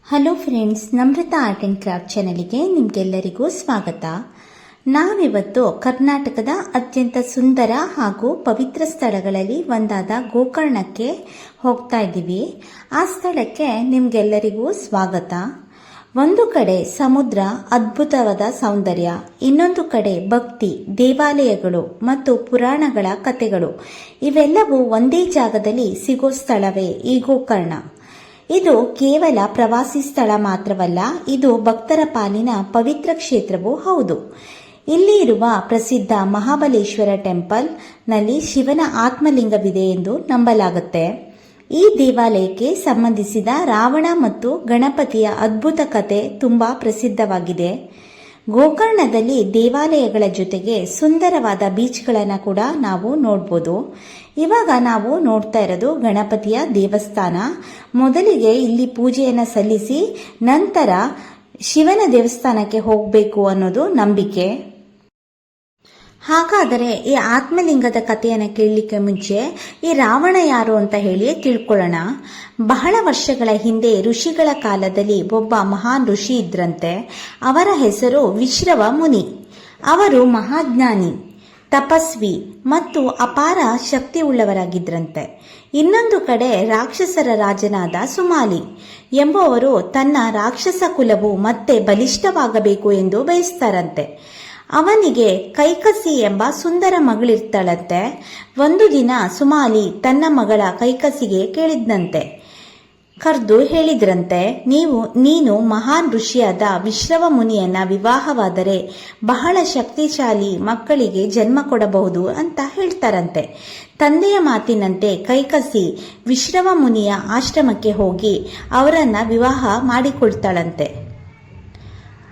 Hello friends, Namrata art and craft ಚಾನಲ್ಗೆ ನಿಮಗೆಲ್ಲರಿಗೂ ಸ್ವಾಗತ. ನಾವಿವತ್ತು ಕರ್ನಾಟಕದ ಅತ್ಯಂತ ಸುಂದರ ಹಾಗೂ ಪವಿತ್ರ ಸ್ಥಳಗಳಲ್ಲಿ ಒಂದಾದ ಗೋಕರ್ಣಕ್ಕೆ ಹೋಗ್ತಾ ಇದ್ದೀವಿ. ಆ ಸ್ಥಳಕ್ಕೆ ನಿಮಗೆಲ್ಲರಿಗೂ ಸ್ವಾಗತ. ಒಂದು ಕಡೆ ಸಮುದ್ರ, ಅದ್ಭುತವಾದ ಸೌಂದರ್ಯ, ಇನ್ನೊಂದು ಕಡೆ ಭಕ್ತಿ, ದೇವಾಲಯಗಳು ಮತ್ತು ಪುರಾಣಗಳ ಕಥೆಗಳು ಇವೆಲ್ಲವೂ ಒಂದೇ ಜಾಗದಲ್ಲಿ ಸಿಗೋ ಸ್ಥಳವೇ ಈ ಗೋಕರ್ಣ. ಇದು ಕೇವಲ ಪ್ರವಾಸಿ ಸ್ಥಳ ಮಾತ್ರವಲ್ಲ, ಇದು ಭಕ್ತರ ಪಾಲಿನ ಪವಿತ್ರ ಕ್ಷೇತ್ರವೂ ಹೌದು. ಇಲ್ಲಿ ಇರುವ ಪ್ರಸಿದ್ಧ ಮಹಾಬಲೇಶ್ವರ ಟೆಂಪಲ್ ನಲ್ಲಿ ಶಿವನ ಆತ್ಮಲಿಂಗವಿದೆ ಎಂದು ನಂಬಲಾಗುತ್ತೆ. ಈ ದೇವಾಲಯಕ್ಕೆ ಸಂಬಂಧಿಸಿದ ರಾವಣ ಮತ್ತು ಗಣಪತಿಯ ಅದ್ಭುತ ಕಥೆ ತುಂಬಾ ಪ್ರಸಿದ್ಧವಾಗಿದೆ. ಗೋಕರ್ಣದಲ್ಲಿ ದೇವಾಲಯಗಳ ಜೊತೆಗೆ ಸುಂದರವಾದ ಬೀಚ್ಗಳನ್ನು ಕೂಡ ನಾವು ನೋಡ್ಬೋದು. ಇವಾಗ ನಾವು ನೋಡ್ತಾ ಇರೋದು ಗಣಪತಿಯ ದೇವಸ್ಥಾನ. ಮೊದಲಿಗೆ ಇಲ್ಲಿ ಪೂಜೆಯನ್ನು ಸಲ್ಲಿಸಿ ನಂತರ ಶಿವನ ದೇವಸ್ಥಾನಕ್ಕೆ ಹೋಗಬೇಕು ಅನ್ನೋದು ನಂಬಿಕೆ. ಹಾಗಾದರೆ ಈ ಆತ್ಮಲಿಂಗದ ಕಥೆಯನ್ನು ಕೇಳಲಿಕ್ಕೆ ಮುಂಚೆ ಈ ರಾವಣ ಯಾರು ಅಂತ ಹೇಳಿ ತಿಳ್ಕೊಳ್ಳೋಣ. ಬಹಳ ವರ್ಷಗಳ ಹಿಂದೆ ಋಷಿಗಳ ಕಾಲದಲ್ಲಿ ಒಬ್ಬ ಮಹಾನ್ ಋಷಿ ಇದ್ರಂತೆ. ಅವರ ಹೆಸರು ವಿಶ್ರವ ಮುನಿ. ಅವರು ಮಹಾಜ್ಞಾನಿ, ತಪಸ್ವಿ ಮತ್ತು ಅಪಾರ ಶಕ್ತಿ ಉಳ್ಳವರಾಗಿದ್ರಂತೆ. ಇನ್ನೊಂದು ಕಡೆ ರಾಕ್ಷಸರ ರಾಜನಾದ ಸುಮಾಲಿ ಎಂಬುವರು ತನ್ನ ರಾಕ್ಷಸ ಕುಲವು ಮತ್ತೆ ಬಲಿಷ್ಠವಾಗಬೇಕು ಎಂದು ಬಯಸ್ತಾರಂತೆ. ಅವನಿಗೆ ಕೈಕಸಿ ಎಂಬ ಸುಂದರ ಮಗಳಿರ್ತಾಳಂತೆ. ಒಂದು ದಿನ ಸುಮಾಲಿ ತನ್ನ ಮಗಳ ಕೈಕಸಿಗೆ ಕೇಳಿದ್ನಂತೆ, ಕರೆದು ಹೇಳಿದ್ರಂತೆ, ನೀನು ಮಹಾನ್ ಋಷಿಯಾದ ವಿಶ್ರವ ಮುನಿಯನ್ನ ವಿವಾಹವಾದರೆ ಬಹಳ ಶಕ್ತಿಶಾಲಿ ಮಕ್ಕಳಿಗೆ ಜನ್ಮ ಕೊಡಬಹುದು ಅಂತ ಹೇಳ್ತಾರಂತೆ. ತಂದೆಯ ಮಾತಿನಂತೆ ಕೈಕಸಿ ವಿಶ್ರವ ಮುನಿಯ ಆಶ್ರಮಕ್ಕೆ ಹೋಗಿ ಅವರನ್ನ ವಿವಾಹ ಮಾಡಿಕೊಳ್ತಾಳಂತೆ.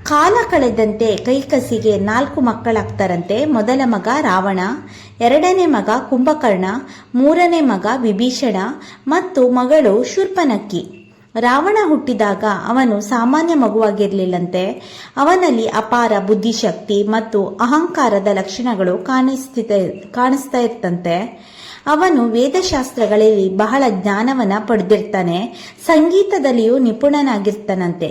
ಕಾಲ ಕಳೆದಂತೆ ಕೈಕಸಿಗೆ 4 ಮಕ್ಕಳಾಗ್ತಾರಂತೆ. ಮೊದಲ ಮಗ ರಾವಣ, ಎರಡನೇ ಮಗ ಕುಂಭಕರ್ಣ, ಮೂರನೇ ಮಗ ವಿಭೀಷಣ ಮತ್ತು ಮಗಳು ಶೂರ್ಪನಖಿ. ರಾವಣ ಹುಟ್ಟಿದಾಗ ಅವನು ಸಾಮಾನ್ಯ ಮಗುವಾಗಿರಲಿಲ್ಲಂತೆ. ಅವನಲ್ಲಿ ಅಪಾರ ಬುದ್ಧಿಶಕ್ತಿ ಮತ್ತು ಅಹಂಕಾರದ ಲಕ್ಷಣಗಳು ಕಾಣಿಸ್ತಾ ಇರ್ತಂತೆ. ಅವನು ವೇದಶಾಸ್ತ್ರಗಳಲ್ಲಿ ಬಹಳ ಜ್ಞಾನವನ್ನ ಪಡೆದಿರ್ತಾನೆ. ಸಂಗೀತದಲ್ಲಿಯೂ ನಿಪುಣನಾಗಿರ್ತಾನಂತೆ.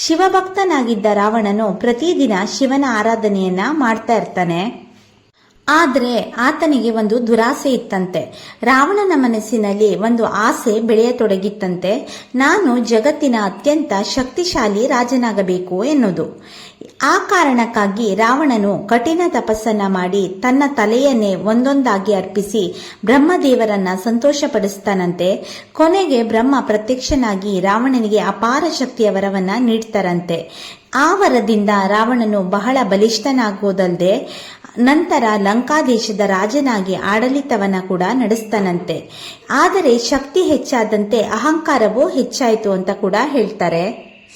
ಶಿವಭಕ್ತನಾಗಿದ್ದ ರಾವಣನು ಪ್ರತಿದಿನ ಶಿವನ ಆರಾಧನೆಯನ್ನ ಮಾಡ್ತಾ ಇರ್ತಾನೆ. ಆದರೆ ಆತನಿಗೆ ಒಂದು ದುರಾಸೆ ಇತ್ತಂತೆ. ರಾವಣನ ಮನಸ್ಸಿನಲ್ಲಿ ಒಂದು ಆಸೆ ಬೆಳೆಯತೊಡಗಿತ್ತಂತೆ. ನಾನು ಜಗತ್ತಿನ ಅತ್ಯಂತ ಶಕ್ತಿಶಾಲಿ ರಾಜನಾಗಬೇಕು ಎನ್ನುವುದು. ಆ ಕಾರಣಕ್ಕಾಗಿ ರಾವಣನು ಕಠಿಣ ತಪಸ್ಸನ್ನ ಮಾಡಿ ತನ್ನ ತಲೆಯನ್ನೇ ಒಂದೊಂದಾಗಿ ಅರ್ಪಿಸಿ ಬ್ರಹ್ಮದೇವರನ್ನ ಸಂತೋಷಪಡಿಸ್ತಾನಂತೆ. ಕೊನೆಗೆ ಬ್ರಹ್ಮ ಪ್ರತ್ಯಕ್ಷನಾಗಿ ರಾವಣನಿಗೆ ಅಪಾರ ಶಕ್ತಿಯ ವರವನ್ನ ನೀಡ್ತಾರಂತೆ. ಆ ವರದಿಂದ ರಾವಣನು ಬಹಳ ಬಲಿಷ್ಠನಾಗೋದಲ್ಲದೆ ನಂತರ ಲಂಕಾದೇಶದ ರಾಜನಾಗಿ ಆಡಳಿತವನ್ನ ಕೂಡ ನಡೆಸ್ತಾನಂತೆ. ಆದರೆ ಶಕ್ತಿ ಹೆಚ್ಚಾದಂತೆ ಅಹಂಕಾರವೂ ಹೆಚ್ಚಾಯಿತು ಅಂತ ಕೂಡ ಹೇಳ್ತಾರೆ.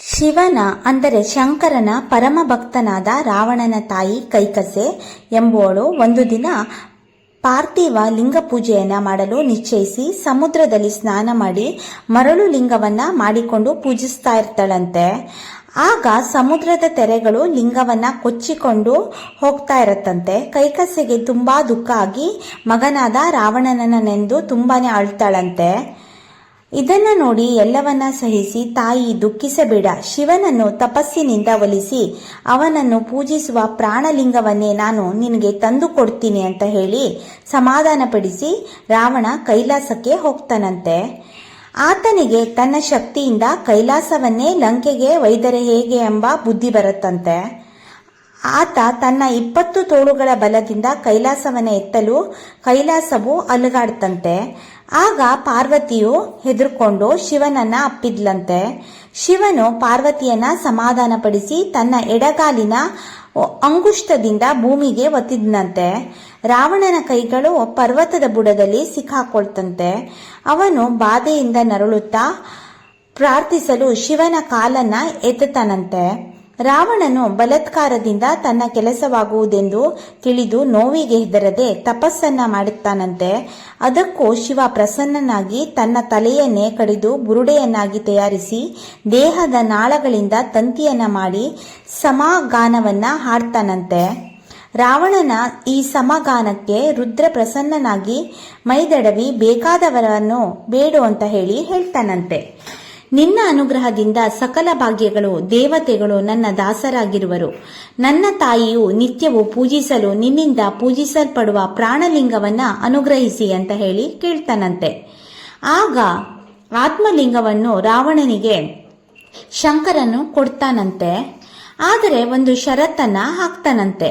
ಶಿವನ ಅಂದರೆ ಶಂಕರನ ಪರಮ ಭಕ್ತನಾದ ರಾವಣನ ತಾಯಿ ಕೈಕಸೆ ಎಂಬುವಳು ಒಂದು ದಿನ ಪಾರ್ಥಿವ ಲಿಂಗ ಪೂಜೆಯನ್ನ ಮಾಡಲು ನಿಶ್ಚಯಿಸಿ ಸಮುದ್ರದಲ್ಲಿ ಸ್ನಾನ ಮಾಡಿ ಮರಳು ಲಿಂಗವನ್ನ ಮಾಡಿಕೊಂಡು ಪೂಜಿಸ್ತಾ ಇರ್ತಾಳಂತೆ. ಆಗ ಸಮುದ್ರದ ತೆರೆಗಳು ಲಿಂಗವನ್ನ ಕೊಚ್ಚಿಕೊಂಡು ಹೋಗ್ತಾ ಇರತ್ತಂತೆ. ಕೈಕಸೆಗೆ ತುಂಬಾ ದುಃಖ ಆಗಿ ಮಗನಾದ ರಾವಣನನ್ನ ನೆಂದು ತುಂಬಾನೇ ಅಳ್ತಾಳಂತೆ. ಇದನ್ನ ನೋಡಿ ಎಲ್ಲವನ್ನ ಸಹಿಸಿ ತಾಯಿ ದುಃಖಿಸಬೇಡ, ಶಿವನನ್ನು ತಪಸ್ಸಿನಿಂದ ಒಲಿಸಿ ಅವನನ್ನು ಪೂಜಿಸುವ ಪ್ರಾಣಲಿಂಗವನ್ನೇ ನಾನು ನಿನಗೆ ತಂದು ಕೊಡ್ತೀನಿ ಅಂತ ಹೇಳಿ ಸಮಾಧಾನಪಡಿಸಿ ರಾವಣ ಕೈಲಾಸಕ್ಕೆ ಹೋಗ್ತಾನಂತೆ. ಆತನಿಗೆ ತನ್ನ ಶಕ್ತಿಯಿಂದ ಕೈಲಾಸವನ್ನೇ ಲಂಕೆಗೆ ಒಯ್ದರೆ ಹೇಗೆ ಎಂಬ ಬುದ್ಧಿ ಬರುತ್ತಂತೆ. ಆತ ತನ್ನ 20 ತೋಳುಗಳ ಬಲದಿಂದ ಕೈಲಾಸವನ್ನ ಎತ್ತಲು ಕೈಲಾಸವು ಅಲುಗಾಡ್ತಂತೆ. ಆಗ ಪಾರ್ವತಿಯು ಹೆದರ್ಕೊಂಡು ಶಿವನನ್ನ ಅಪ್ಪಿದ್ಲಂತೆ. ಶಿವನು ಪಾರ್ವತಿಯನ್ನ ಸಮಾಧಾನಪಡಿಸಿ ತನ್ನ ಎಡಗಾಲಿನ ಅಂಗುಷ್ಟದಿಂದ ಭೂಮಿಗೆ ಒತ್ತಿದ್ನಂತೆ. ರಾವಣನ ಕೈಗಳು ಪರ್ವತದ ಬುಡದಲ್ಲಿ ಸಿಕ್ಕಾಕೊಳ್ತಂತೆ. ಅವನು ಬಾಧೆಯಿಂದ ನರಳುತ್ತಾ ಪ್ರಾರ್ಥಿಸಲು ಶಿವನ ಕಾಲನ್ನ ಎತ್ತುತ್ತಾನಂತೆ. ರಾವಣನು ಬಲಾತ್ಕಾರದಿಂದ ತನ್ನ ಕೆಲಸವಾಗುವುದೆಂದು ತಿಳಿದು ನೋವಿಗೆ ಹೆದರದೆ ತಪಸ್ಸನ್ನ ಮಾಡುತ್ತಾನಂತೆ. ಅದಕ್ಕೂ ಶಿವ ಪ್ರಸನ್ನನಾಗಿ ತನ್ನ ತಲೆಯನ್ನೇ ಕಡಿದು ಬುರುಡೆಯನ್ನಾಗಿ ತಯಾರಿಸಿ ದೇಹದ ನಾಳಗಳಿಂದ ತಂತಿಯನ್ನ ಮಾಡಿ ಸಮಾಗಾನವನ್ನ ಹಾಡ್ತಾನಂತೆ. ರಾವಣನ ಈ ಸಮಾಗಾನಕ್ಕೆ ರುದ್ರ ಪ್ರಸನ್ನನಾಗಿ ಮೈದಡವಿ ಬೇಕಾದವರನ್ನು ಬೇಡು ಅಂತ ಹೇಳ್ತಾನಂತೆ. ನಿನ್ನ ಅನುಗ್ರಹದಿಂದ ಸಕಲ ಭಾಗ್ಯಗಳು ದೇವತೆಗಳು ನನ್ನ ದಾಸರಾಗಿರುವರು. ನನ್ನ ತಾಯಿಯು ನಿತ್ಯವೂ ಪೂಜಿಸಲು ನಿನ್ನಿಂದ ಪೂಜಿಸಲ್ಪಡುವ ಪ್ರಾಣಲಿಂಗವನ್ನ ಅನುಗ್ರಹಿಸಿ ಅಂತ ಹೇಳಿ ಕೇಳ್ತಾನಂತೆ. ಆಗ ಆತ್ಮಲಿಂಗವನ್ನು ರಾವಣನಿಗೆ ಶಂಕರನು ಕೊಡ್ತಾನಂತೆ. ಆದರೆ ಒಂದು ಷರತ್ತನ್ನ ಹಾಕ್ತಾನಂತೆ.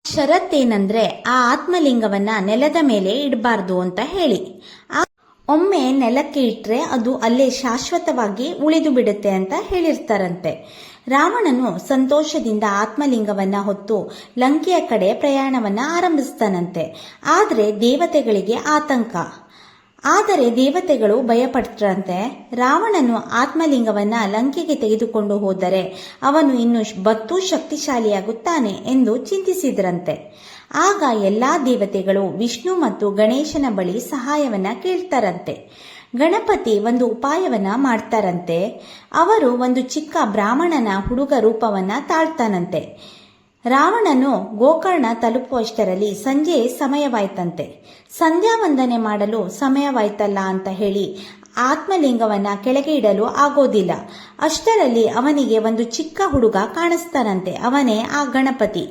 ಷರತ್ತೇನಂದ್ರೆ ಆ ಆತ್ಮಲಿಂಗವನ್ನ ನೆಲದ ಮೇಲೆ ಇಡಬಾರ್ದು ಅಂತ ಹೇಳಿ. ಒಮ್ಮೆ ನೆಲಕ್ಕೆ ಇಟ್ರೆ ಅದು ಅಲ್ಲೇ ಶಾಶ್ವತವಾಗಿ ಉಳಿದು ಬಿಡುತ್ತೆ ಅಂತ ಹೇಳಿರ್ತಾರಂತೆ. ರಾವಣನು ಸಂತೋಷದಿಂದ ಆತ್ಮಲಿಂಗವನ್ನ ಹೊತ್ತು ಲಂಕೆಯ ಕಡೆ ಪ್ರಯಾಣವನ್ನ ಆರಂಭಿಸ್ತಾನಂತೆ. ಆದರೆ ದೇವತೆಗಳಿಗೆ ಆತಂಕ. ಆದರೆ ದೇವತೆಗಳು ಭಯಪಟ್ಟರಂತೆ. ರಾವಣನು ಆತ್ಮಲಿಂಗವನ್ನ ಲಂಕೆಗೆ ತೆಗೆದುಕೊಂಡು ಹೋದರೆ ಅವನು ಇನ್ನು ಬತ್ತು ಶಕ್ತಿಶಾಲಿಯಾಗುತ್ತಾನೆ ಎಂದು ಚಿಂತಿಸಿದ್ರಂತೆ. ಆಗ ಎಲ್ಲಾ ದೇವತೆಗಳು ವಿಷ್ಣು ಮತ್ತು ಗಣೇಶನ ಬಳಿ ಸಹಾಯವನ್ನ ಕೇಳ್ತಾರಂತೆ. ಗಣಪತಿ ಒಂದು ಉಪಾಯವನ್ನ ಮಾಡ್ತಾರಂತೆ. ಅವರು ಒಂದು ಚಿಕ್ಕ ಬ್ರಾಹ್ಮಣನ ಹುಡುಗ ರೂಪವನ್ನ ತಾಳ್ತಾನಂತೆ. ರಾವಣನು ಗೋಕರ್ಣ ತಲುಪುವಷ್ಟರಲ್ಲಿ ಸಂಜೆ ಸಮಯವಾಯ್ತಂತೆ. ಸಂಧ್ಯಾ ವಂದನೆ ಮಾಡಲು ಸಮಯವಾಯ್ತಲ್ಲ ಅಂತ ಹೇಳಿ ಆತ್ಮಲಿಂಗವನ್ನ ಕೆಳಗೆ ಇಡಲು ಆಗೋದಿಲ್ಲ. ಅಷ್ಟರಲ್ಲಿ ಅವನಿಗೆ ಒಂದು ಚಿಕ್ಕ ಹುಡುಗ ಕಾಣಿಸ್ತಾನಂತೆ. ಅವನೇ ಆ ಗಣಪತಿ.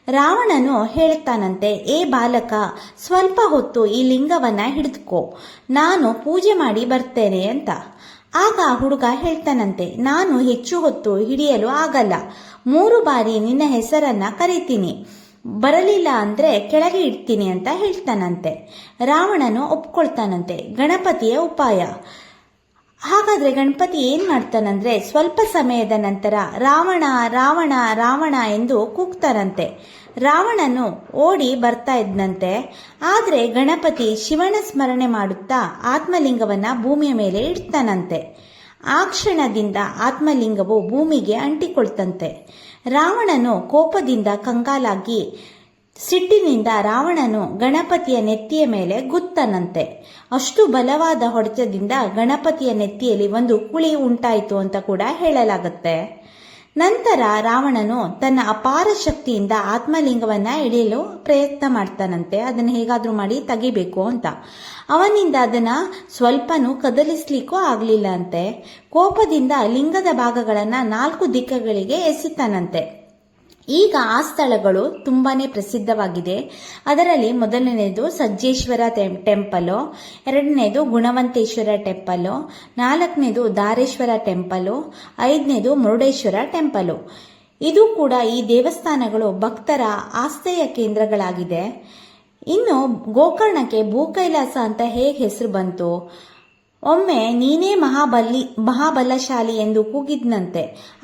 ರಾವಣನು ಹೇಳ್ತಾನಂತೆ, ಏ ಬಾಲಕ, ಸ್ವಲ್ಪ ಹೊತ್ತು ಈ ಲಿಂಗವನ್ನ ಹಿಡಿದುಕೋ, ನಾನು ಪೂಜೆ ಮಾಡಿ ಬರ್ತೇನೆ ಅಂತ. ಆಗ ಹುಡುಗ ಹೇಳ್ತಾನಂತೆ, ನಾನು ಹೆಚ್ಚು ಹೊತ್ತು ಹಿಡಿಯಲು ಆಗಲ್ಲ, 3 ಬಾರಿ ನಿನ್ನ ಹೆಸರನ್ನ ಕರೀತೀನಿ, ಬರಲಿಲ್ಲ ಅಂದ್ರೆ ಕೆಳಗೆ ಇಡ್ತೀನಿ ಅಂತ ಹೇಳ್ತಾನಂತೆ. ರಾವಣನು ಒಪ್ಕೊಳ್ತಾನಂತೆ. ಗಣಪತಿಯ ಉಪಾಯ. ಹಾಗಾದ್ರೆ ಗಣಪತಿ ಏನ್ ಮಾಡ್ತಾನಂದ್ರೆ ಸ್ವಲ್ಪ ಸಮಯದ ನಂತರ ರಾವಣ ರಾವಣ ರಾವಣ ಎಂದು ಕೂಗ್ತಾನಂತೆ. ರಾವಣನು ಓಡಿ ಬರ್ತಾ ಇದ್ನಂತೆ. ಆದ್ರೆ ಗಣಪತಿ ಶಿವನ ಸ್ಮರಣೆ ಮಾಡುತ್ತಾ ಆತ್ಮಲಿಂಗವನ್ನ ಭೂಮಿಯ ಮೇಲೆ ಇಡ್ತಾನಂತೆ. ಆ ಕ್ಷಣದಿಂದ ಆತ್ಮಲಿಂಗವು ಭೂಮಿಗೆ ಅಂಟಿಕೊಳ್ತಂತೆ. ರಾವಣನು ಕೋಪದಿಂದ ಕಂಗಾಲಾಗಿ ಸಿಟ್ಟಿನಿಂದ ರಾವಣನು ಗಣಪತಿಯ ನೆತ್ತಿಯ ಮೇಲೆ ಗುತ್ತನಂತೆ. ಅಷ್ಟು ಬಲವಾದ ಹೊಡೆತದಿಂದ ಗಣಪತಿಯ ನೆತ್ತಿಯಲ್ಲಿ ಒಂದು ಕುಳಿ ಉಂಟಾಯಿತು ಅಂತ ಕೂಡ ಹೇಳಲಾಗುತ್ತೆ. ನಂತರ ರಾವಣನು ತನ್ನ ಅಪಾರ ಶಕ್ತಿಯಿಂದ ಆತ್ಮಲಿಂಗವನ್ನ ಎಳೆಯಲು ಪ್ರಯತ್ನ ಮಾಡ್ತಾನಂತೆ. ಅದನ್ನು ಹೇಗಾದ್ರೂ ಮಾಡಿ ತೆಗಿಬೇಕು ಅಂತ. ಅವನಿಂದ ಅದನ್ನ ಸ್ವಲ್ಪನೂ ಕದಲಿಸ್ಲಿಕ್ಕೂ ಆಗ್ಲಿಲ್ಲ ಅಂತೆ. ಕೋಪದಿಂದ ಲಿಂಗದ ಭಾಗಗಳನ್ನ 4 ದಿಕ್ಕುಗಳಿಗೆ ಎಸಿತಾನಂತೆ. ಈಗ ಆ ಸ್ಥಳಗಳು ತುಂಬಾನೇ ಪ್ರಸಿದ್ಧವಾಗಿದೆ. ಅದರಲ್ಲಿ ಮೊದಲನೇದು ಸಜ್ಜೇಶ್ವರ ಟೆಂಪಲು, 2ನೇದು ಗುಣವಂತೇಶ್ವರ ಟೆಂಪಲು, 4ನೇದು ದಾರೇಶ್ವರ ಟೆಂಪಲು, 5ನೇದು ಮುರುಡೇಶ್ವರ ಟೆಂಪಲು. ಇದು ಕೂಡ ಈ ದೇವಸ್ಥಾನಗಳು ಭಕ್ತರ ಆಸ್ಥೆಯ ಕೇಂದ್ರಗಳಾಗಿದೆ. ಇನ್ನು ಗೋಕರ್ಣಕ್ಕೆ ಭೂಕೈಲಾಸ ಅಂತ ಹೇಗೆ ಹೆಸರು ಬಂತು? ಒಮ್ಮೆ ನೀನೇ ಮಹಾಬಲಶಾಲಿ ಎಂದು ಕೂಗಿದ್ನಂತೆ.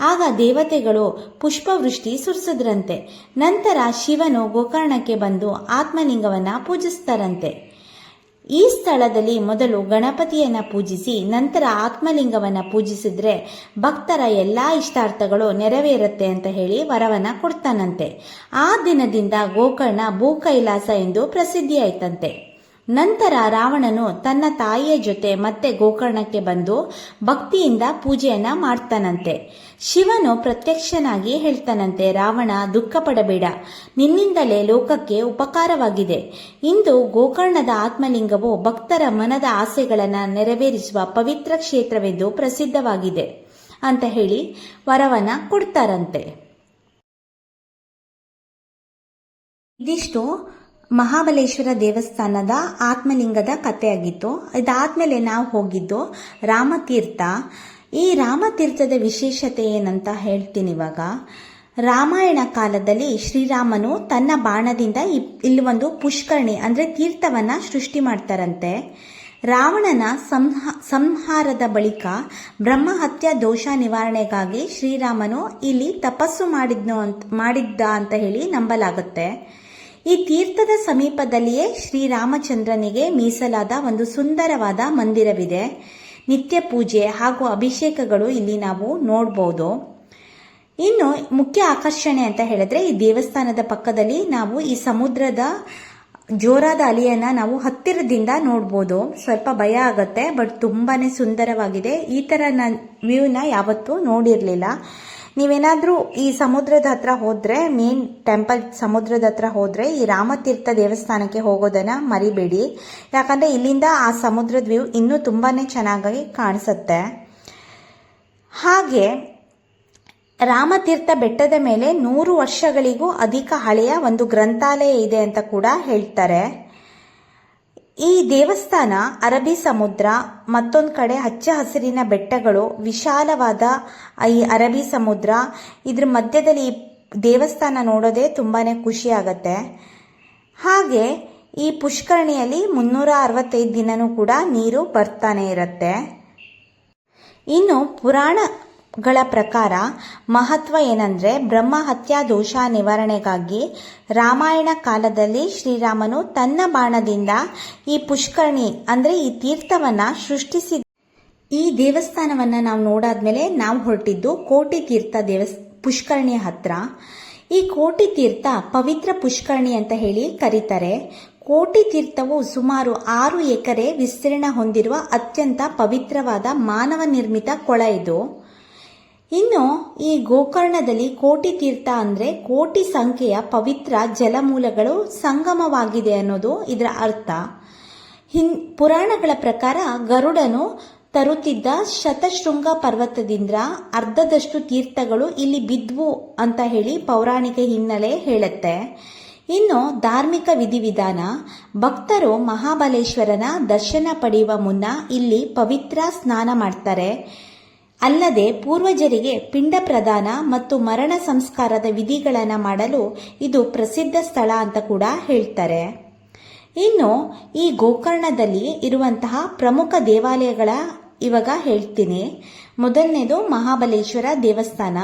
ಆಗ ದೇವತೆಗಳು ಪುಷ್ಪವೃಷ್ಟಿ ಸುರಿಸಿದ್ರಂತೆ. ನಂತರ ಶಿವನು ಗೋಕರ್ಣಕ್ಕೆ ಬಂದು ಆತ್ಮಲಿಂಗವನ್ನ ಪೂಜಿಸ್ತಾರಂತೆ. ಈ ಸ್ಥಳದಲ್ಲಿ ಮೊದಲು ಗಣಪತಿಯನ್ನ ಪೂಜಿಸಿ ನಂತರ ಆತ್ಮಲಿಂಗವನ್ನ ಪೂಜಿಸಿದ್ರೆ ಭಕ್ತರ ಎಲ್ಲಾ ಇಷ್ಟಾರ್ಥಗಳು ನೆರವೇರುತ್ತೆ ಅಂತ ಹೇಳಿ ವರವನ್ನ ಕೊಡ್ತಾನಂತೆ. ಆ ದಿನದಿಂದ ಗೋಕರ್ಣ ಭೂಕೈಲಾಸ ಎಂದು ಪ್ರಸಿದ್ಧಿಯಾಯ್ತಂತೆ. ನಂತರ ರಾವಣನು ತನ್ನ ತಾಯಿಯ ಜೊತೆ ಮತ್ತೆ ಗೋಕರ್ಣಕ್ಕೆ ಬಂದು ಭಕ್ತಿಯಿಂದ ಪೂಜೆಯನ್ನ ಮಾಡ್ತಾನಂತೆ. ಶಿವನು ಪ್ರತ್ಯಕ್ಷನಾಗಿ ಹೇಳ್ತಾನಂತೆ, ರಾವಣ, ದುಃಖ ಪಡಬೇಡ, ನಿನ್ನಿಂದಲೇ ಲೋಕಕ್ಕೆ ಉಪಕಾರವಾಗಿದೆ. ಇಂದು ಗೋಕರ್ಣದ ಆತ್ಮಲಿಂಗವು ಭಕ್ತರ ಮನದ ಆಸೆಗಳನ್ನು ನೆರವೇರಿಸುವ ಪವಿತ್ರ ಕ್ಷೇತ್ರವೆಂದು ಪ್ರಸಿದ್ಧವಾಗಿದೆ ಅಂತ ಹೇಳಿ ವರವನ್ನ ಕೊಡ್ತಾರಂತೆ. ಇದಿಷ್ಟು ಮಹಾಬಲೇಶ್ವರ ದೇವಸ್ಥಾನದ ಆತ್ಮಲಿಂಗದ ಕಥೆಯಾಗಿತ್ತು. ಇದಾದ್ಮೇಲೆ ನಾವು ಹೋಗಿದ್ದು ರಾಮತೀರ್ಥ. ಈ ರಾಮತೀರ್ಥದ ವಿಶೇಷತೆ ಏನಂತ ಹೇಳ್ತೀನಿ ಇವಾಗ. ರಾಮಾಯಣ ಕಾಲದಲ್ಲಿ ಶ್ರೀರಾಮನು ತನ್ನ ಬಾಣದಿಂದ ಇಲ್ಲಿ ಒಂದು ಪುಷ್ಕರಣಿ ಅಂದ್ರೆ ತೀರ್ಥವನ್ನ ಸೃಷ್ಟಿ ಮಾಡ್ತಾರಂತೆ. ರಾವಣನ ಸಂಹಾರದ ಬಳಿಕ ಬ್ರಹ್ಮಹತ್ಯ ದೋಷ ನಿವಾರಣೆಗಾಗಿ ಶ್ರೀರಾಮನು ಇಲ್ಲಿ ತಪಸ್ಸು ಮಾಡಿದ್ದ ಅಂತ ಹೇಳಿ ನಂಬಲಾಗುತ್ತೆ. ಈ ತೀರ್ಥದ ಸಮೀಪದಲ್ಲಿಯೇ ಶ್ರೀರಾಮಚಂದ್ರನಿಗೆ ಮೀಸಲಾದ ಒಂದು ಸುಂದರವಾದ ಮಂದಿರವಿದೆ. ನಿತ್ಯ ಪೂಜೆ ಹಾಗೂ ಅಭಿಷೇಕಗಳು ಇಲ್ಲಿ ನಾವು ನೋಡಬಹುದು. ಇನ್ನು ಮುಖ್ಯ ಆಕರ್ಷಣೆ ಅಂತ ಹೇಳಿದ್ರೆ ಈ ದೇವಸ್ಥಾನದ ಪಕ್ಕದಲ್ಲಿ ನಾವು ಈ ಸಮುದ್ರದ ಜೋರಾದ ಅಲೆಯನ್ನ ನಾವು ಹತ್ತಿರದಿಂದ ನೋಡ್ಬೋದು. ಸ್ವಲ್ಪ ಭಯ ಆಗತ್ತೆ, ಬಟ್ ತುಂಬಾನೇ ಸುಂದರವಾಗಿದೆ. ಈ ತರ ವ್ಯೂನ ಯಾವತ್ತೂ ನೋಡಿರ್ಲಿಲ್ಲ. ನೀವೇನಾದ್ರೂ ಈ ಸಮುದ್ರದ ಹತ್ರ ಹೋದ್ರೆ, ಮೇನ್ ಟೆಂಪಲ್ ಸಮುದ್ರದ ಹತ್ರ ಹೋದ್ರೆ ಈ ರಾಮತೀರ್ಥ ದೇವಸ್ಥಾನಕ್ಕೆ ಹೋಗೋದನ್ನ ಮರಿಬೇಡಿ. ಯಾಕಂದ್ರೆ ಇಲ್ಲಿಂದ ಆ ಸಮುದ್ರದ ವ್ಯೂ ಇನ್ನೂ ತುಂಬಾನೇ ಚೆನ್ನಾಗಿ ಕಾಣಿಸುತ್ತೆ. ಹಾಗೆ ರಾಮತೀರ್ಥ ಬೆಟ್ಟದ ಮೇಲೆ 100 ವರ್ಷಗಳಿಗೂ ಅಧಿಕ ಹಳೆಯ ಒಂದು ಗ್ರಂಥಾಲಯ ಇದೆ ಅಂತ ಕೂಡ ಹೇಳ್ತಾರೆ. ಈ ದೇವಸ್ಥಾನ ಅರಬ್ಬಿ ಸಮುದ್ರ, ಮತ್ತೊಂದು ಕಡೆ ಹಚ್ಚ ಹಸಿರಿನ ಬೆಟ್ಟಗಳು, ವಿಶಾಲವಾದ ಈ ಅರಬ್ಬಿ ಸಮುದ್ರ, ಇದ್ರ ಮಧ್ಯದಲ್ಲಿ ಈ ದೇವಸ್ಥಾನ ನೋಡೋದೇ ತುಂಬಾನೇ ಖುಷಿ ಆಗತ್ತೆ. ಹಾಗೆ ಈ ಪುಷ್ಕರಣಿಯಲ್ಲಿ 365 ದಿನನೂ ಕೂಡ ನೀರು ಬರ್ತಾನೆ ಇರುತ್ತೆ. ಇನ್ನು ಪುರಾಣಗಳ ಪ್ರಕಾರ ಮಹತ್ವ ಏನಂದ್ರೆ, ಬ್ರಹ್ಮ ಹತ್ಯಾ ದೋಷ ನಿವಾರಣೆಗಾಗಿ ರಾಮಾಯಣ ಕಾಲದಲ್ಲಿ ಶ್ರೀರಾಮನು ತನ್ನ ಬಾಣದಿಂದ ಈ ಪುಷ್ಕರಣಿ ಅಂದ್ರೆ ಈ ತೀರ್ಥವನ್ನ ಸೃಷ್ಟಿಸಿದ. ಈ ದೇವಸ್ಥಾನವನ್ನ ನಾವು ನೋಡಾದ್ಮೇಲೆ ನಾವು ಹೊರಟಿದ್ದು ಕೋಟಿ ತೀರ್ಥ ಪುಷ್ಕರಣಿಯ ಹತ್ರ. ಈ ಕೋಟಿ ತೀರ್ಥ ಪವಿತ್ರ ಪುಷ್ಕರಣಿ ಅಂತ ಹೇಳಿ ಕರೀತಾರೆ. ಕೋಟಿ ತೀರ್ಥವು ಸುಮಾರು 6 ಎಕರೆ ವಿಸ್ತೀರ್ಣ ಹೊಂದಿರುವ ಅತ್ಯಂತ ಪವಿತ್ರವಾದ ಮಾನವ ನಿರ್ಮಿತ ಕೊಳ ಇದು. ಇನ್ನು ಈ ಗೋಕರ್ಣದಲ್ಲಿ ಕೋಟಿ ತೀರ್ಥ ಅಂದ್ರೆ ಕೋಟಿ ಸಂಖ್ಯೆಯ ಪವಿತ್ರ ಜಲಮೂಲಗಳು ಸಂಗಮವಾಗಿದೆ ಅನ್ನೋದು ಇದರ ಅರ್ಥ. ಪುರಾಣಗಳ ಪ್ರಕಾರ ಗರುಡನು ತರುತ್ತಿದ್ದ ಶತಶೃಂಗ ಪರ್ವತದಿಂದ ಅರ್ಧದಷ್ಟು ತೀರ್ಥಗಳು ಇಲ್ಲಿ ಬಿದ್ವು ಅಂತ ಹೇಳಿ ಪೌರಾಣಿಕ ಹಿನ್ನೆಲೆ ಹೇಳುತ್ತೆ. ಇನ್ನು ಧಾರ್ಮಿಕ ವಿಧಿವಿಧಾನ, ಭಕ್ತರು ಮಹಾಬಲೇಶ್ವರನ ದರ್ಶನ ಪಡೆಯುವ ಮುನ್ನ ಇಲ್ಲಿ ಪವಿತ್ರ ಸ್ನಾನ ಮಾಡ್ತಾರೆ. ಅಲ್ಲದೆ ಪೂರ್ವಜರಿಗೆ ಪಿಂಡ ಪ್ರದಾನ ಮತ್ತು ಮರಣ ಸಂಸ್ಕಾರದ ವಿಧಿಗಳನ್ನು ಮಾಡಲು ಇದು ಪ್ರಸಿದ್ಧ ಸ್ಥಳ ಅಂತ ಕೂಡ ಹೇಳ್ತಾರೆ. ಇನ್ನು ಈ ಗೋಕರ್ಣದಲ್ಲಿ ಇರುವಂತಹ ಪ್ರಮುಖ ದೇವಾಲಯಗಳ ಇವಾಗ ಹೇಳ್ತೀನಿ. ಮೊದಲನೇದು ಮಹಾಬಲೇಶ್ವರ ದೇವಸ್ಥಾನ.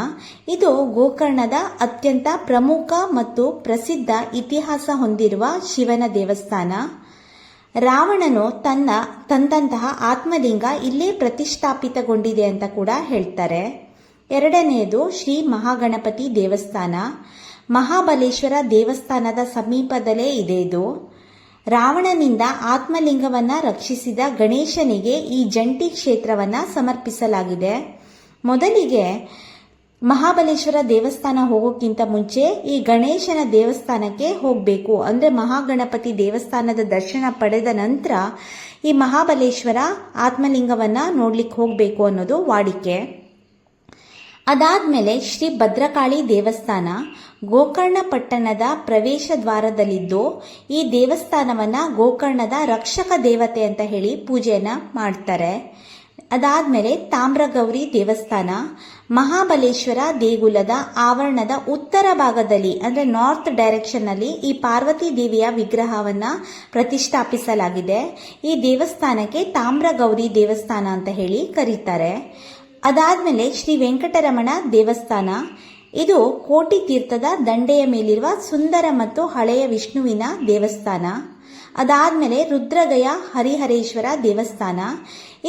ಇದು ಗೋಕರ್ಣದ ಅತ್ಯಂತ ಪ್ರಮುಖ ಮತ್ತು ಪ್ರಸಿದ್ಧ ಇತಿಹಾಸ ಹೊಂದಿರುವ ಶಿವನ ದೇವಸ್ಥಾನ. ರಾವಣನು ತಂದಂತಹ ಆತ್ಮಲಿಂಗ ಇಲ್ಲೇ ಪ್ರತಿಷ್ಠಾಪಿತಗೊಂಡಿದೆ ಅಂತ ಕೂಡ ಹೇಳ್ತಾರೆ. ಎರಡನೆಯದು ಶ್ರೀ ಮಹಾಗಣಪತಿ ದೇವಸ್ಥಾನ. ಮಹಾಬಲೇಶ್ವರ ದೇವಸ್ಥಾನದ ಸಮೀಪದಲ್ಲೇ ಇದೆ ಇದು. ರಾವಣನಿಂದ ಆತ್ಮಲಿಂಗವನ್ನ ರಕ್ಷಿಸಿದ ಗಣೇಶನಿಗೆ ಈ ಜಂಟಿ ಕ್ಷೇತ್ರವನ್ನ ಸಮರ್ಪಿಸಲಾಗಿದೆ. ಮೊದಲಿಗೆ ಮಹಾಬಲೇಶ್ವರ ದೇವಸ್ಥಾನ ಹೋಗೋಕ್ಕಿಂತ ಮುಂಚೆ ಈ ಗಣೇಶನ ದೇವಸ್ಥಾನಕ್ಕೆ ಹೋಗಬೇಕು. ಅಂದ್ರೆ ಮಹಾಗಣಪತಿ ದೇವಸ್ಥಾನದ ದರ್ಶನ ಪಡೆದ ನಂತರ ಈ ಮಹಾಬಲೇಶ್ವರ ಆತ್ಮಲಿಂಗವನ್ನ ನೋಡ್ಲಿಕ್ಕೆ ಹೋಗಬೇಕು ಅನ್ನೋದು ವಾಡಿಕೆ. ಅದಾದ್ಮೇಲೆ ಶ್ರೀ ಭದ್ರಕಾಳಿ ದೇವಸ್ಥಾನ ಗೋಕರ್ಣ ಪಟ್ಟಣದ ಪ್ರವೇಶ ದ್ವಾರದಲ್ಲಿದ್ದು, ಈ ದೇವಸ್ಥಾನವನ್ನ ಗೋಕರ್ಣದ ರಕ್ಷಕ ದೇವತೆ ಅಂತ ಹೇಳಿ ಪೂಜೆಯನ್ನ ಮಾಡ್ತಾರೆ. ಅದಾದ್ಮೇಲೆ ತಾಮ್ರಗೌರಿ ದೇವಸ್ಥಾನ ಮಹಾಬಲೇಶ್ವರ ದೇಗುಲದ ಆವರಣದ ಉತ್ತರ ಭಾಗದಲ್ಲಿ ಅಂದ್ರೆ ನಾರ್ತ್ ಡೈರೆಕ್ಷನ್ ನಲ್ಲಿ ಈ ಪಾರ್ವತಿ ದೇವಿಯ ವಿಗ್ರಹವನ್ನ ಪ್ರತಿಷ್ಠಾಪಿಸಲಾಗಿದೆ. ಈ ದೇವಸ್ಥಾನಕ್ಕೆ ತಾಮ್ರಗೌರಿ ದೇವಸ್ಥಾನ ಅಂತ ಹೇಳಿ ಕರೀತಾರೆ. ಅದಾದ್ಮೇಲೆ ಶ್ರೀ ವೆಂಕಟರಮಣ ದೇವಸ್ಥಾನ. ಇದು ಕೋಟಿ ತೀರ್ಥದ ದಂಡೆಯ ಮೇಲಿರುವ ಸುಂದರ ಮತ್ತು ಹಳೆಯ ವಿಷ್ಣುವಿನ ದೇವಸ್ಥಾನ. ಅದಾದ್ಮೇಲೆ ರುದ್ರಗಯ ಹರಿಹರೇಶ್ವರ ದೇವಸ್ಥಾನ.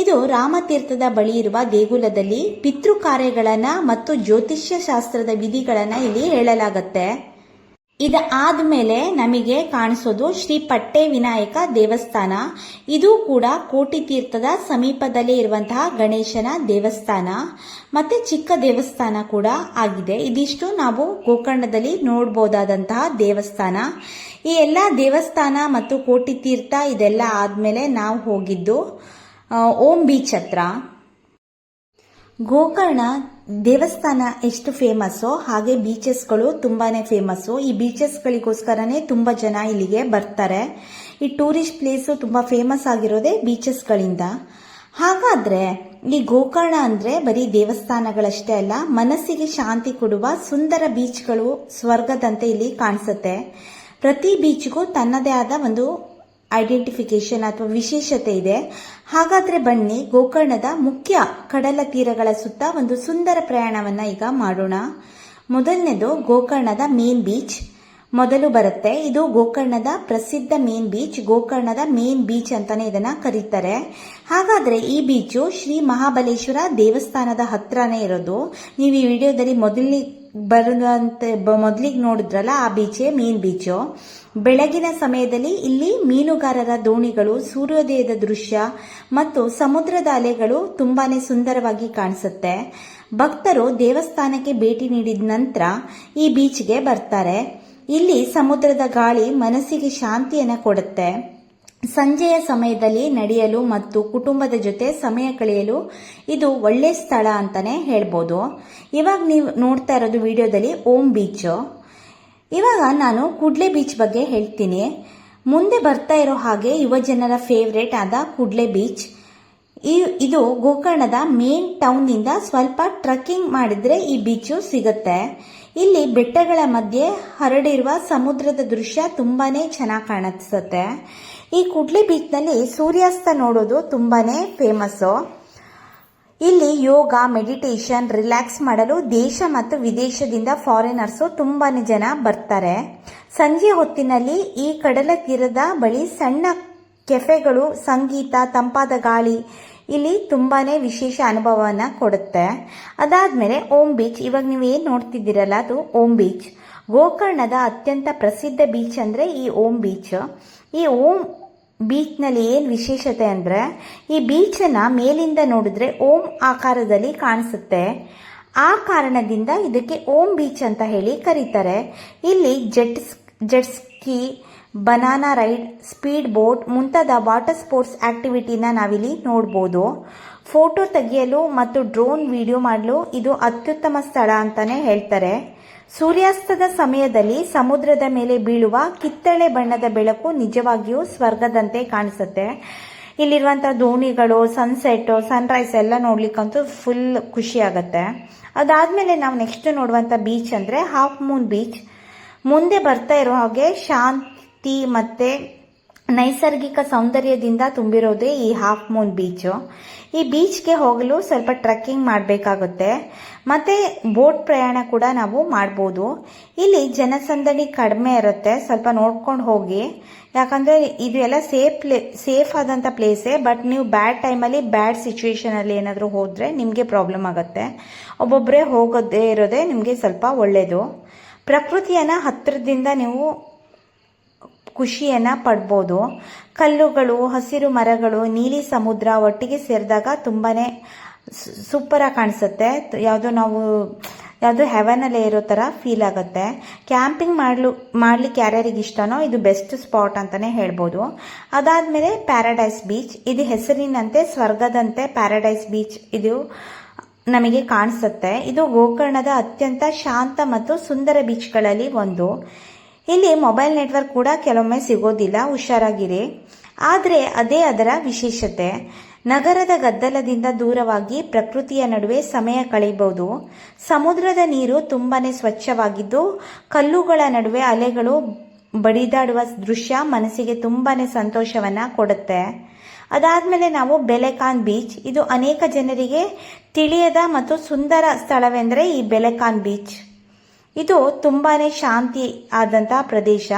ಇದು ರಾಮತೀರ್ಥದ ಬಳಿ ಇರುವ ದೇಗುಲದಲ್ಲಿ ಪಿತೃ ಕಾರ್ಯಗಳನ್ನ ಮತ್ತು ಜ್ಯೋತಿಷ್ಯ ಶಾಸ್ತ್ರದ ವಿಧಿಗಳನ್ನ ಇಲ್ಲಿ ಹೇಳಲಾಗುತ್ತೆ. ಇದಾದ್ಮೇಲೆ ನಮಗೆ ಕಾಣಿಸೋದು ಶ್ರೀ ಪಟ್ಟೆ ವಿನಾಯಕ ದೇವಸ್ಥಾನ. ಇದು ಕೂಡ ಕೋಟಿ ತೀರ್ಥದ ಸಮೀಪದಲ್ಲೇ ಇರುವಂತಹ ಗಣೇಶನ ದೇವಸ್ಥಾನ ಮತ್ತೆ ಚಿಕ್ಕ ದೇವಸ್ಥಾನ ಕೂಡ ಆಗಿದೆ. ಇದಿಷ್ಟು ನಾವು ಗೋಕರ್ಣದಲ್ಲಿ ನೋಡಬಹುದಾದಂತಹ ದೇವಸ್ಥಾನ. ಈ ಎಲ್ಲ ದೇವಸ್ಥಾನ ಮತ್ತು ಕೋಟಿ ತೀರ್ಥ ಇದೆಲ್ಲ ಆದ್ಮೇಲೆ ನಾವು ಹೋಗಿದ್ದು ಓಂ ಬೀಚ್ ಹತ್ರ. ಗೋಕರ್ಣ ದೇವಸ್ಥಾನ ಎಷ್ಟು ಫೇಮಸ್ಸೋ ಹಾಗೆ ಬೀಚಸ್ಗಳು ತುಂಬಾನೇ ಫೇಮಸ್ಸು. ಈ ಬೀಚಸ್ಗಳಿಗೋಸ್ಕರನೇ ತುಂಬಾ ಜನ ಇಲ್ಲಿಗೆ ಬರ್ತಾರೆ. ಈ ಟೂರಿಸ್ಟ್ ಪ್ಲೇಸ್ ತುಂಬಾ ಫೇಮಸ್ ಆಗಿರೋದೇ ಬೀಚಸ್ಗಳಿಂದ. ಹಾಗಾದ್ರೆ ಈ ಗೋಕರ್ಣ ಅಂದ್ರೆ ಬರೀ ದೇವಸ್ಥಾನಗಳಷ್ಟೇ ಅಲ್ಲ, ಮನಸ್ಸಿಗೆ ಶಾಂತಿ ಕೊಡುವ ಸುಂದರ ಬೀಚ್ಗಳು ಸ್ವರ್ಗದಂತೆ ಇಲ್ಲಿ ಕಾಣಿಸುತ್ತೆ. ಪ್ರತಿ ಬೀಚ್ಗೂ ತನ್ನದೇ ಆದ ಒಂದು ಐಡೆಂಟಿಫಿಕೇಶನ್ ಅಥವಾ ವಿಶೇಷತೆ ಇದೆ. ಹಾಗಾದ್ರೆ ಬನ್ನಿ ಗೋಕರ್ಣದ ಮುಖ್ಯ ಕಡಲ ತೀರಗಳ ಸುತ್ತ ಒಂದು ಸುಂದರ ಪ್ರಯಾಣವನ್ನ ಈಗ ಮಾಡೋಣ. ಮೊದಲನೇದು ಗೋಕರ್ಣದ ಮೇನ್ ಬೀಚ್ ಮೊದಲು ಬರುತ್ತೆ. ಇದು ಗೋಕರ್ಣದ ಪ್ರಸಿದ್ಧ ಮೇನ್ ಬೀಚ್. ಗೋಕರ್ಣದ ಮೇನ್ ಬೀಚ್ ಅಂತಾನೆ ಇದನ್ನ ಕರೀತಾರೆ. ಹಾಗಾದ್ರೆ ಈ ಬೀಚು ಶ್ರೀ ಮಹಾಬಲೇಶ್ವರ ದೇವಸ್ಥಾನದ ಹತ್ರನೇ ಇರೋದು. ನೀವು ಈ ವಿಡಿಯೋದಲ್ಲಿ ಮೊದಲಿಗೆ ನೋಡಿದ್ರಲ್ಲ ಆ ಬೀಚೇ ಮೇನ್ ಬೀಚು. ಬೆಳಗಿನ ಸಮಯದಲ್ಲಿ ಇಲ್ಲಿ ಮೀನುಗಾರರ ದೋಣಿಗಳು, ಸೂರ್ಯೋದಯದ ದೃಶ್ಯ ಮತ್ತು ಸಮುದ್ರದ ಅಲೆಗಳು ತುಂಬಾನೇ ಸುಂದರವಾಗಿ ಕಾಣಿಸುತ್ತೆ. ಭಕ್ತರು ದೇವಸ್ಥಾನಕ್ಕೆ ಭೇಟಿ ನೀಡಿದ ನಂತರ ಈ ಬೀಚ್ಗೆ ಬರ್ತಾರೆ. ಇಲ್ಲಿ ಸಮುದ್ರದ ಗಾಳಿ ಮನಸ್ಸಿಗೆ ಶಾಂತಿಯನ್ನ ಕೊಡುತ್ತೆ. ಸಂಜೆಯ ಸಮಯದಲ್ಲಿ ನಡೆಯಲು ಮತ್ತು ಕುಟುಂಬದ ಜೊತೆ ಸಮಯ ಕಳೆಯಲು ಇದು ಒಳ್ಳೆ ಸ್ಥಳ ಅಂತಾನೆ ಹೇಳ್ಬೋದು. ಇವಾಗ ನೀವು ನೋಡ್ತಾ ಇರೋದು ವಿಡಿಯೋದಲ್ಲಿ ಓಂ ಬೀಚ್. ಇವಾಗ ನಾನು ಕುಡ್ಲೆ ಬೀಚ್ ಬಗ್ಗೆ ಹೇಳ್ತೀನಿ. ಮುಂದೆ ಬರ್ತಾ ಇರೋ ಹಾಗೆ ಯುವ ಜನರ ಫೇವ್ರೇಟ್ ಆದ ಕುಡ್ಲೆ ಬೀಚ್. ಇದು ಗೋಕರ್ಣದ ಮೇನ್ ಟೌನ್ ನಿಂದ ಸ್ವಲ್ಪ ಟ್ರಕ್ಕಿಂಗ್ ಮಾಡಿದ್ರೆ ಈ ಬೀಚು ಸಿಗುತ್ತೆ. ಇಲ್ಲಿ ಬೆಟ್ಟಗಳ ಮಧ್ಯೆ ಹರಡಿರುವ ಸಮುದ್ರದ ದೃಶ್ಯ ತುಂಬಾನೇ ಚೆನ್ನಾಗಿ ಕಾಣಿಸುತ್ತೆ. ಈ ಕುಡ್ಲೆ ಬೀಚ್ ನಲ್ಲಿ ಸೂರ್ಯಾಸ್ತ ನೋಡೋದು ತುಂಬಾನೇ ಫೇಮಸ್. ಇಲ್ಲಿ ಯೋಗ, ಮೆಡಿಟೇಷನ್, ರಿಲ್ಯಾಕ್ಸ್ ಮಾಡಲು ದೇಶ ಮತ್ತು ವಿದೇಶದಿಂದ ಫಾರಿನರ್ಸ್ ತುಂಬಾನೇ ಜನ ಬರ್ತಾರೆ. ಸಂಜೆ ಹೊತ್ತಿನಲ್ಲಿ ಈ ಕಡಲ ತೀರದ ಬಳಿ ಸಣ್ಣ ಕೆಫೆಗಳು, ಸಂಗೀತ, ತಂಪಾದ ಗಾಳಿ ಇಲ್ಲಿ ತುಂಬಾನೇ ವಿಶೇಷ ಅನುಭವವನ್ನ ಕೊಡುತ್ತೆ. ಅದಾದ್ಮೇಲೆ ಓಂ ಬೀಚ್. ಇವಾಗ ನೀವು ಏನ್ ನೋಡ್ತಿದ್ದೀರಲ್ಲ ಅದು ಓಂ ಬೀಚ್. ಗೋಕರ್ಣದ ಅತ್ಯಂತ ಪ್ರಸಿದ್ಧ ಬೀಚ್ ಅಂದ್ರೆ ಈ ಓಂ ಬೀಚ್. ಈ ಓಂ ಬೀಚ್ ನಲ್ಲಿ ಏನ್ ವಿಶೇಷತೆ ಅಂದ್ರೆ ಈ ಬೀಚ್ ಅನ್ನ ಮೇಲಿಂದ ನೋಡಿದ್ರೆ ಓಂ ಆಕಾರದಲ್ಲಿ ಕಾಣಿಸುತ್ತೆ. ಆ ಕಾರಣದಿಂದ ಇದಕ್ಕೆ ಓಂ ಬೀಚ್ ಅಂತ ಹೇಳಿ ಕರೀತಾರೆ. ಇಲ್ಲಿ jet ski, banana ride, speed boat ಮುಂತಾದ ವಾಟರ್ ಸ್ಪೋರ್ಟ್ಸ್ ಆಕ್ಟಿವಿಟಿನ ನಾವಿಲ್ಲಿ ನೋಡಬಹುದು. ಫೋಟೋ ತೆಗೆಯಲು ಮತ್ತು ಡ್ರೋನ್ ವಿಡಿಯೋ ಮಾಡಲು ಇದು ಅತ್ಯುತ್ತಮ ಸ್ಥಳ ಅಂತಾನೆ ಹೇಳ್ತಾರೆ. ಸೂರ್ಯಾಸ್ತದ ಸಮಯದಲ್ಲಿ ಸಮುದ್ರದ ಮೇಲೆ ಬೀಳುವ ಕಿತ್ತಳೆ ಬಣ್ಣದ ಬೆಳಕು ನಿಜವಾಗಿಯೂ ಸ್ವರ್ಗದಂತೆ ಕಾಣಿಸುತ್ತೆ. ಇಲ್ಲಿರುವಂತಹ ದೋಣಿಗಳು, ಸನ್ಸೆಟ್, ಸನ್ರೈಸ್ ಎಲ್ಲ ನೋಡ್ಲಿಕ್ಕಂತೂ ಫುಲ್ ಖುಷಿ ಆಗತ್ತೆ. ಅದಾದ್ಮೇಲೆ ನಾವು ನೆಕ್ಸ್ಟ್ ನೋಡುವಂತ ಬೀಚ್ ಅಂದ್ರೆ ಹಾಫ್ ಮೂನ್ ಬೀಚ್. ಮುಂದೆ ಬರ್ತಾ ಇರೋ ಹಾಗೆ ಶಾಂತಿ ಮತ್ತೆ ನೈಸರ್ಗಿಕ ಸೌಂದರ್ಯದಿಂದ ತುಂಬಿರೋದೇ ಈ ಹಾಫ್ ಮೂನ್ ಬೀಚ್. ಈ ಬೀಚ್ಗೆ ಹೋಗಲು ಸ್ವಲ್ಪ ಟ್ರೆಕ್ಕಿಂಗ್ ಮಾಡಬೇಕಾಗುತ್ತೆ. ಮತ್ತೆ ಬೋಟ್ ಪ್ರಯಾಣ ಕೂಡ ನಾವು ಮಾಡ್ಬೋದು. ಇಲ್ಲಿ ಜನಸಂದಣಿ ಕಡಿಮೆ ಇರುತ್ತೆ, ಸ್ವಲ್ಪ ನೋಡ್ಕೊಂಡು ಹೋಗಿ. ಯಾಕಂದ್ರೆ ಇದು ಎಲ್ಲ ಸೇಫ್ ಆದಂತ ಪ್ಲೇಸೇ. ಬಟ್ ನೀವು ಬ್ಯಾಡ್ ಟೈಮಲ್ಲಿ, ಬ್ಯಾಡ್ ಸಿಚುವೇಶನ್ ಅಲ್ಲಿ ಏನಾದರೂ ಹೋದ್ರೆ ನಿಮಗೆ ಪ್ರಾಬ್ಲಮ್ ಆಗುತ್ತೆ. ಒಬ್ಬೊಬ್ಬರೇ ಹೋಗೋದೇ ಇರೋದೇ ನಿಮಗೆ ಸ್ವಲ್ಪ ಒಳ್ಳೇದು. ಪ್ರಕೃತಿಯನ್ನ ಹತ್ತಿರದಿಂದ ನೀವು ಖುಷಿಯನ್ನ ಪಡ್ಬೋದು. ಕಲ್ಲುಗಳು, ಹಸಿರು ಮರಗಳು, ನೀಲಿ ಸಮುದ್ರ ಒಟ್ಟಿಗೆ ಸೇರಿದಾಗ ತುಂಬಾನೇ ಸೂಪರ್ ಆಗಿ ಕಾಣಿಸುತ್ತೆ. ಯಾವುದೋ ಹೆವನ್ ಅಲ್ಲೇ ಇರೋ ತರ ಫೀಲ್ ಆಗುತ್ತೆ. ಕ್ಯಾಂಪಿಂಗ್ ಮಾಡ್ಲಿಕ್ಕೆ ಯಾರ್ಯಾರಿಗೆ ಇಷ್ಟನೋ ಇದು ಬೆಸ್ಟ್ ಸ್ಪಾಟ್ ಅಂತಾನೆ ಹೇಳ್ಬೋದು. ಅದಾದ್ಮೇಲೆ ಪ್ಯಾರಡೈಸ್ ಬೀಚ್. ಇದು ಹೆಸರಿನಂತೆ ಸ್ವರ್ಗದಂತೆ ಪ್ಯಾರಡೈಸ್ ಬೀಚ್ ಇದು ನಮಗೆ ಕಾಣಿಸುತ್ತೆ. ಇದು ಗೋಕರ್ಣದ ಅತ್ಯಂತ ಶಾಂತ ಮತ್ತು ಸುಂದರ ಬೀಚ್ಗಳಲ್ಲಿ ಒಂದು. ಇಲ್ಲಿ ಮೊಬೈಲ್ ನೆಟ್ವರ್ಕ್ ಕೂಡ ಕೆಲವೊಮ್ಮೆ ಸಿಗೋದಿಲ್ಲ, ಹುಷಾರಾಗಿರಿ. ಆದರೆ ಅದೇ ಅದರ ವಿಶೇಷತೆ. ನಗರದ ಗದ್ದಲದಿಂದ ದೂರವಾಗಿ ಪ್ರಕೃತಿಯ ನಡುವೆ ಸಮಯ ಕಳೆಯಬಹುದು. ಸಮುದ್ರದ ನೀರು ತುಂಬಾನೇ ಸ್ವಚ್ಛವಾಗಿದ್ದು ಕಲ್ಲುಗಳ ನಡುವೆ ಅಲೆಗಳು ಬಡಿದಾಡುವ ದೃಶ್ಯ ಮನಸ್ಸಿಗೆ ತುಂಬಾನೇ ಸಂತೋಷವನ್ನ ಕೊಡುತ್ತೆ. ಅದಾದ್ಮೇಲೆ ನಾವು ಬೆಲೆಕಾನ್ ಬೀಚ್. ಇದು ಅನೇಕ ಜನರಿಗೆ ತಿಳಿಯದ ಮತ್ತು ಸುಂದರ ಸ್ಥಳವೆಂದರೆ ಈ ಬೆಲೆಕಾನ್ ಬೀಚ್. ಇದು ತುಂಬಾನೇ ಶಾಂತಿ ಆದಂತಹ ಪ್ರದೇಶ.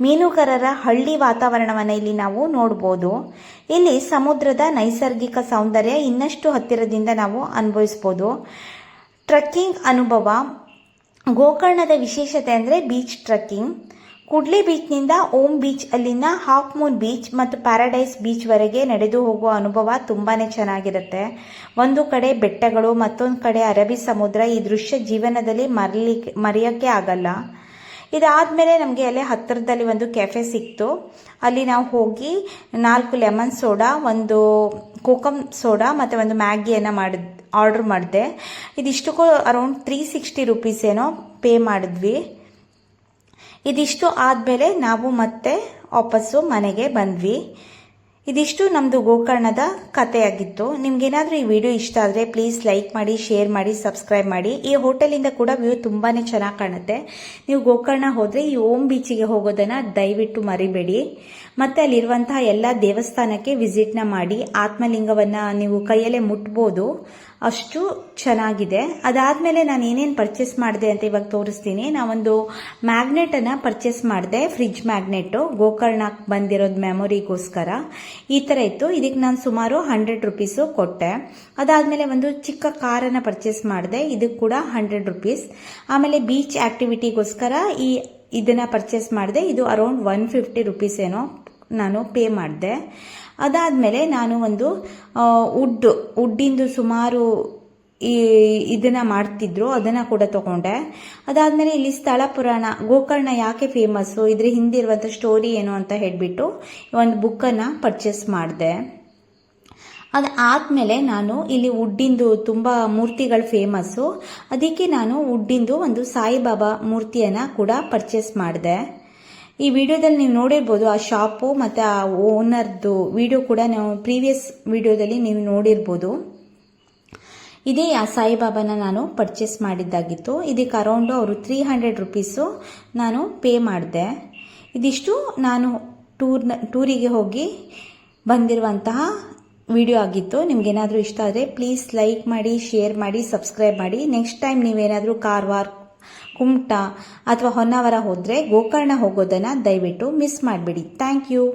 ಮೀನುಗಾರರ ಹಳ್ಳಿ ವಾತಾವರಣವನ್ನ ಇಲ್ಲಿ ನಾವು ನೋಡಬಹುದು. ಇಲ್ಲಿ ಸಮುದ್ರದ ನೈಸರ್ಗಿಕ ಸೌಂದರ್ಯ ಇನ್ನಷ್ಟು ಹತ್ತಿರದಿಂದ ನಾವು ಅನುಭವಿಸಬಹುದು. ಟ್ರೆಕ್ಕಿಂಗ್ ಅನುಭವ. ಗೋಕರ್ಣದ ವಿಶೇಷತೆ ಅಂದ್ರೆ ಬೀಚ್ ಟ್ರೆಕ್ಕಿಂಗ್. ಕುಡ್ಲೆ ಬೀಚ್ನಿಂದ ಓಂ ಬೀಚ್, ಅಲ್ಲಿಂದ ಹಾಫ್ ಮೂನ್ ಬೀಚ್ ಮತ್ತು ಪ್ಯಾರಡೈಸ್ ಬೀಚ್ ವರೆಗೆ ನಡೆದು ಹೋಗುವ ಅನುಭವ ತುಂಬಾನೇ ಚೆನ್ನಾಗಿರುತ್ತೆ. ಒಂದು ಕಡೆ ಬೆಟ್ಟಗಳು, ಮತ್ತೊಂದು ಕಡೆ ಅರಬ್ಬಿ ಸಮುದ್ರ. ಈ ದೃಶ್ಯ ಜೀವನದಲ್ಲಿ ಮರೆಯೋಕ್ಕೆ ಆಗಲ್ಲ. ಇದಾದ್ಮೇಲೆ ನಮಗೆ ಅಲ್ಲೇ ಹತ್ತಿರದಲ್ಲಿ ಒಂದು ಕೆಫೆ ಸಿಕ್ತು. ಅಲ್ಲಿ ನಾವು ಹೋಗಿ 4 ಲೆಮನ್ ಸೋಡಾ, ಒಂದು ಕೋಕಮ್ ಸೋಡಾ ಮತ್ತೆ ಒಂದು ಮ್ಯಾಗಿಯನ್ನು ಆರ್ಡರ್ ಮಾಡಿದೆ. ಇದಿಷ್ಟಕ್ಕೂ ಅರೌಂಡ್ 360 ರೂಪೀಸ್ ಏನೋ ಪೇ ಮಾಡಿದ್ವಿ. ಇದಿಷ್ಟು ಆದ್ಮೇಲೆ ನಾವು ಮತ್ತೆ ವಾಪಸ್ಸು ಮನೆಗೆ ಬಂದ್ವಿ. ಇದಿಷ್ಟು ನಮ್ದು ಗೋಕರ್ಣದ ಕಥೆಯಾಗಿತ್ತು. ನಿಮ್ಗೇನಾದ್ರೂ ಈ ವಿಡಿಯೋ ಇಷ್ಟ ಆದ್ರೆ ಪ್ಲೀಸ್ ಲೈಕ್ ಮಾಡಿ, ಶೇರ್ ಮಾಡಿ, ಸಬ್ಸ್ಕ್ರೈಬ್ ಮಾಡಿ. ಈ ಹೋಟೆಲಿಂದ ಕೂಡ ವ್ಯೂ ತುಂಬಾನೇ ಚೆನ್ನಾಗಿ ಕಾಣುತ್ತೆ. ನೀವು ಗೋಕರ್ಣ ಹೋದ್ರೆ ಈ ಓಂ ಬೀಚಿಗೆ ಹೋಗೋದನ್ನ ದಯವಿಟ್ಟು ಮರಿಬೇಡಿ. ಮತ್ತೆ ಅಲ್ಲಿರುವಂತಹ ಎಲ್ಲ ದೇವಸ್ಥಾನಕ್ಕೆ ವಿಸಿಟ್ನ ಮಾಡಿ. ಆತ್ಮಲಿಂಗವನ್ನ ನೀವು ಕೈಯಲ್ಲೇ ಮುಟ್ಬೋದು, ಅಷ್ಟು ಚೆನ್ನಾಗಿದೆ. ಅದಾದ್ಮೇಲೆ ನಾನು ಏನೇನು ಪರ್ಚೇಸ್ ಮಾಡಿದೆ ಅಂತ ಇವಾಗ ತೋರಿಸ್ತೀನಿ. ನಾವೊಂದು ಮ್ಯಾಗ್ನೆಟ್ ಅನ್ನ ಪರ್ಚೇಸ್ ಮಾಡಿದೆ, ಫ್ರಿಡ್ಜ್ ಮ್ಯಾಗ್ನೆಟ್. ಗೋಕರ್ಣಕ್ಕೆ ಬಂದಿರೋದು ಮೆಮೊರಿಗೋಸ್ಕರ. ಈ ತರ ಇತ್ತು. ಇದಕ್ಕೆ ನಾನು ಸುಮಾರು 100 ರೂಪೀಸ್ ಕೊಟ್ಟೆ. ಅದಾದ್ಮೇಲೆ ಒಂದು ಚಿಕ್ಕ ಕಾರನ್ನ ಪರ್ಚೇಸ್ ಮಾಡಿದೆ, ಇದಕ್ಕೆ ಕೂಡ 100 ರೂಪೀಸ್. ಆಮೇಲೆ ಬೀಚ್ ಆಕ್ಟಿವಿಟಿಗೋಸ್ಕರ ಇದನ್ನ ಪರ್ಚೇಸ್ ಮಾಡಿದೆ. ಇದು ಅರೌಂಡ್ 150 ರೂಪೀಸ್ ಏನೋ ನಾನು ಪೇ ಮಾಡಿದೆ. ಅದಾದ್ಮೇಲೆ ನಾನು ಒಂದು ವುಡ್ಡಿಂದು ಸುಮಾರು ಇದನ್ನು ಮಾಡ್ತಿದ್ರು, ಅದನ್ನು ಕೂಡ ತೊಗೊಂಡೆ. ಅದಾದಮೇಲೆ ಇಲ್ಲಿ ಸ್ಥಳ ಪುರಾಣ ಗೋಕರ್ಣ ಯಾಕೆ ಫೇಮಸ್ಸು, ಇದ್ರ ಹಿಂದಿರುವಂಥ ಸ್ಟೋರಿ ಏನು ಅಂತ ಹೇಳಿಬಿಟ್ಟು ಒಂದು ಬುಕ್ಕನ್ನು ಪರ್ಚೇಸ್ ಮಾಡಿದೆ. ಅದಾದಮೇಲೆ ನಾನು ಇಲ್ಲಿ ವುಡ್ಡಿಂದು ತುಂಬ ಮೂರ್ತಿಗಳು ಫೇಮಸ್ಸು, ಅದಕ್ಕೆ ನಾನು ವುಡ್ಡಿಂದು ಒಂದು ಸಾಯಿಬಾಬಾ ಮೂರ್ತಿಯನ್ನು ಕೂಡ ಪರ್ಚೇಸ್ ಮಾಡಿದೆ. ಈ ವಿಡಿಯೋದಲ್ಲಿ ನೀವು ನೋಡಿರ್ಬೋದು ಆ ಶಾಪು ಮತ್ತು ಆ ಓನರ್ದು ವಿಡಿಯೋ ಕೂಡ ನಾವು ಪ್ರೀವಿಯಸ್ ವಿಡಿಯೋದಲ್ಲಿ ನೀವು ನೋಡಿರ್ಬೋದು. ಇದೇ ಆ ಸಾಯಿಬಾಬಾನ ನಾನು ಪರ್ಚೇಸ್ ಮಾಡಿದ್ದಾಗಿತ್ತು. ಇದಕ್ಕೆ ಅರೌಂಡು ಅವರು 300 ರುಪೀಸು ನಾನು ಪೇ ಮಾಡಿದೆ. ಇದಿಷ್ಟು ನಾನು ಟೂರಿಗೆ ಹೋಗಿ ಬಂದಿರುವಂತಹ ವಿಡಿಯೋ ಆಗಿತ್ತು. ನಿಮ್ಗೇನಾದರೂ ಇಷ್ಟ ಆದರೆ ಪ್ಲೀಸ್ ಲೈಕ್ ಮಾಡಿ, ಶೇರ್ ಮಾಡಿ, ಸಬ್ಸ್ಕ್ರೈಬ್ ಮಾಡಿ. ನೆಕ್ಸ್ಟ್ ಟೈಮ್ ನೀವೇನಾದರೂ ಕಾರವಾರ, ಕುಮಟಾ ಅಥವಾ ಹೊನ್ನಾವರ ಹೋದರೆ ಗೋಕರ್ಣ ಹೋಗೋದನ್ನು ದಯವಿಟ್ಟು ಮಿಸ್ ಮಾಡಬೇಡಿ. Thank you.